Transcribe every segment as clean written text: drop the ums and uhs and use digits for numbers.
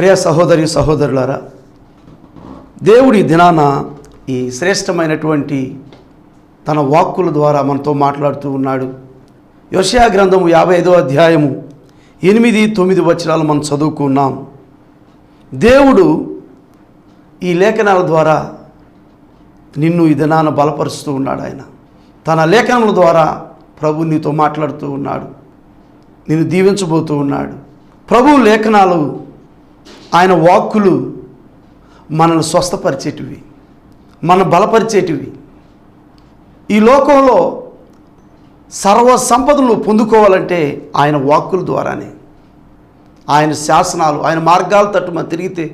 ప్రియ సహోదరి సహోదరులారా, దేవుడి దినాన ఈ శ్రేష్టమైనటువంటి తన వాక్కుల ద్వారా మనతో మాట్లాడుతూ ఉన్నాడు. యెషయా గ్రంథము 55వ అధ్యాయము 8-9 వచనాలు మనం చదువుకున్నాం. దేవుడు ఈ లేఖనాల ద్వారా నిన్ను ఈ దినాన బలపరుస్తూ ఉన్నాడు. ఆయన తన లేఖనముల ద్వారా ప్రభు నీతో మాట్లాడుతూ ఉన్నాడు, నిన్ను దీవించబోతూ ఉన్నాడు. ప్రభు లేఖనాలు, ఆయన వాక్కులు మనల్ని స్వస్థపరిచేటివి, మన బలపరిచేటివి. ఈ లోకంలో సర్వ సంపదలు పొందుకోవాలంటే ఆయన వాక్కుల ద్వారానే, ఆయన శాసనాలు, ఆయన మార్గాల తట్టు మనం తిరిగితే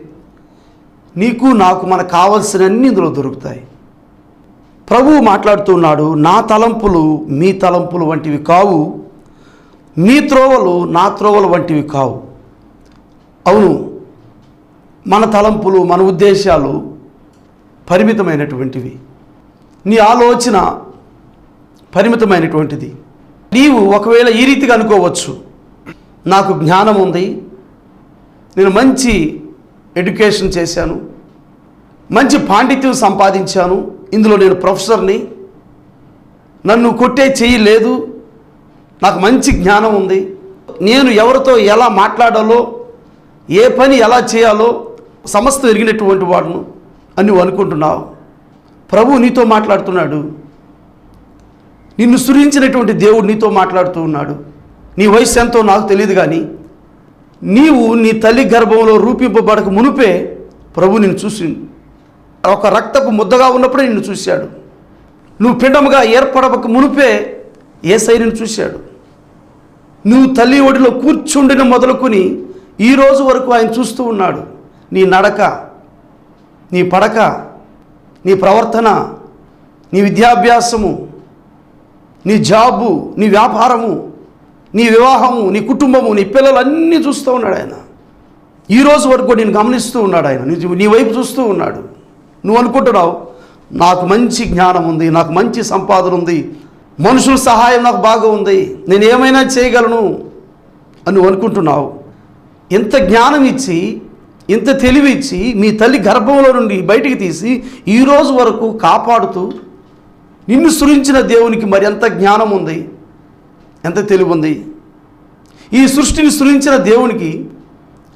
నీకు నాకు మనకు కావలసినన్ని ఇందులో దొరుకుతాయి. ప్రభువు మాట్లాడుతున్నాడు, నా తలంపులు మీ తలంపులు వంటివి కావు, మీ త్రోవలు నా త్రోవలు వంటివి కావు. అవును, మన తలంపులు, మన ఉద్దేశాలు పరిమితమైనటువంటివి. నీ ఆలోచన పరిమితమైనటువంటిది. నీవు ఒకవేళ ఈ రీతిగా అనుకోవచ్చు, నాకు జ్ఞానం ఉంది, నేను మంచి ఎడ్యుకేషన్ చేశాను, మంచి పాండిత్యం సంపాదించాను, ఇందులో నేను ప్రొఫెసర్ని, నన్ను కొట్టే చెయ్యి లేదు, నాకు మంచి జ్ఞానం ఉంది, నేను ఎవరితో ఎలా మాట్లాడాలో, ఏ పని ఎలా చేయాలో సమస్తం ఎరిగినటువంటి వాడును అని నువ్వు అనుకుంటున్నావు. ప్రభు నీతో మాట్లాడుతున్నాడు. నిన్ను సృజించినటువంటి దేవుడు నీతో మాట్లాడుతూ ఉన్నాడు. నీ వయసు ఎంతో నాకు తెలియదు, కానీ నీవు నీ తల్లి గర్భంలో రూపింపబడక మునుపే ప్రభు నిన్ను చూసి, ఒక రక్తపు ముద్దగా ఉన్నప్పుడే నిన్ను చూశాడు. నువ్వు పిండముగా ఏర్పడక మునుపే యేసయ్య నిన్ను చూశాడు. నువ్వు తల్లి ఒడిలో కూర్చుండిన మొదలుకొని ఈ రోజు వరకు ఆయన చూస్తూ ఉన్నాడు. నీ నడక, నీ పడక, నీ ప్రవర్తన, నీ విద్యాభ్యాసము, నీ జాబు, నీ వ్యాపారము, నీ వివాహము, నీ కుటుంబము, నీ పిల్లలు అన్నీ చూస్తూ ఉన్నాడు ఆయన. ఈ రోజు వరకు నేను గమనిస్తూ ఉన్నాడు ఆయన. నీ వైపు చూస్తూ ఉన్నాడు. నువ్వు అనుకుంటున్నావు, నాకు మంచి జ్ఞానం ఉంది, నాకు మంచి సంపాదన ఉంది, మనుషుల సహాయం నాకు బాగా ఉంది, నేను ఏమైనా చేయగలను అని నువ్వు అనుకుంటున్నావు. ఇంత జ్ఞానం ఇచ్చి, ఇంత తెలివి ఇచ్చి, మీ తల్లి గర్భంలో నుండి బయటికి తీసి ఈరోజు వరకు కాపాడుతూ నిన్ను సృజించిన దేవునికి మరి ఎంత జ్ఞానం ఉంది, ఎంత తెలివి ఉంది. ఈ సృష్టిని సృజించిన దేవునికి,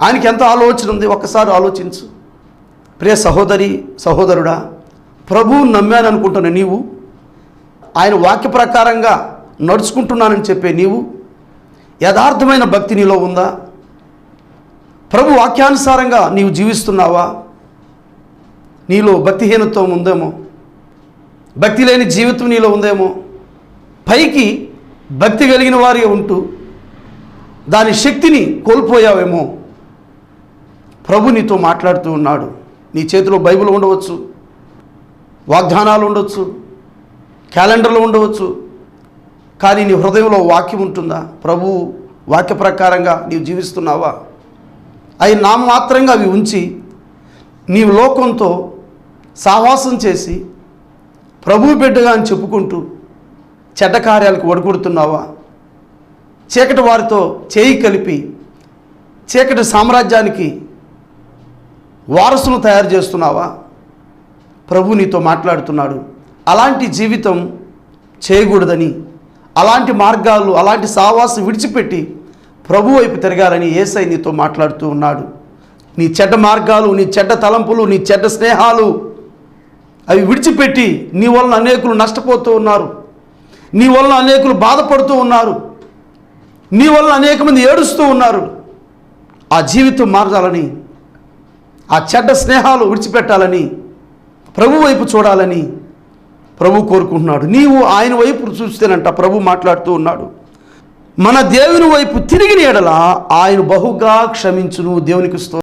ఆయనకి ఎంత ఆలోచన ఉంది, ఒక్కసారి ఆలోచించు. ప్రియ సహోదరి సహోదరుడా, ప్రభువుని నమ్మాను అనుకుంటున్న నీవు, ఆయన వాక్య ప్రకారంగా నడుచుకుంటున్నానని చెప్పే నీవు, యథార్థమైన భక్తి నీలో ఉందా? ప్రభు వాక్యానుసారంగా నీవు జీవిస్తున్నావా? నీలో భక్తిహీనత్వం ఉందేమో, భక్తి లేని జీవితం నీలో ఉందేమో. పైకి భక్తి కలిగిన వారి ఉంటూ దాని శక్తిని కోల్పోయావేమో. ప్రభు నీతో మాట్లాడుతూ ఉన్నాడు. నీ చేతిలో బైబిల్ ఉండవచ్చు, వాగ్దానాలు ఉండవచ్చు, క్యాలెండర్లు ఉండవచ్చు, కానీ నీ హృదయంలో వాక్యం ఉంటుందా? ప్రభు వాక్య ప్రకారంగా నీవు జీవిస్తున్నావా? అవి నామమాత్రంగా అవి ఉంచి నీవు లోకంతో సావాసం చేసి ప్రభు బిడ్డగా అని చెప్పుకుంటూ చెడ్డ కార్యాలకు ఒడిగొడుతున్నావా? చీకటి వారితో చేయి కలిపి చీకటి సామ్రాజ్యానికి వారసును తయారు చేస్తున్నావా? ప్రభు నీతో మాట్లాడుతున్నాడు. అలాంటి జీవితం చేయకూడదని, అలాంటి మార్గాలు, అలాంటి సావాసం విడిచిపెట్టి ప్రభు వైపు తిరగాలని యేసయ్య నీతో మాట్లాడుతూ ఉన్నాడు. నీ చెడ్డ మార్గాలు, నీ చెడ్డ తలంపులు, నీ చెడ్డ స్నేహాలు అవి విడిచిపెట్టి, నీ వలన అనేకులు నష్టపోతూ ఉన్నారు, నీ వలన అనేకులు బాధపడుతూ ఉన్నారు, నీ వలన అనేక మంది ఏడుస్తూ ఉన్నారు. ఆ జీవితం మారాలని, ఆ చెడ్డ స్నేహాలు విడిచిపెట్టాలని, ప్రభు వైపు చూడాలని ప్రభు కోరుకుంటున్నాడు. నీవు ఆయన వైపు చూస్తేనంట ప్రభు మాట్లాడుతూ ఉన్నాడు, మన దేవుని వైపు తిరిగిన ఎడల ఆయన బహుగా క్షమించును. దేవునికి స్తోత్రం.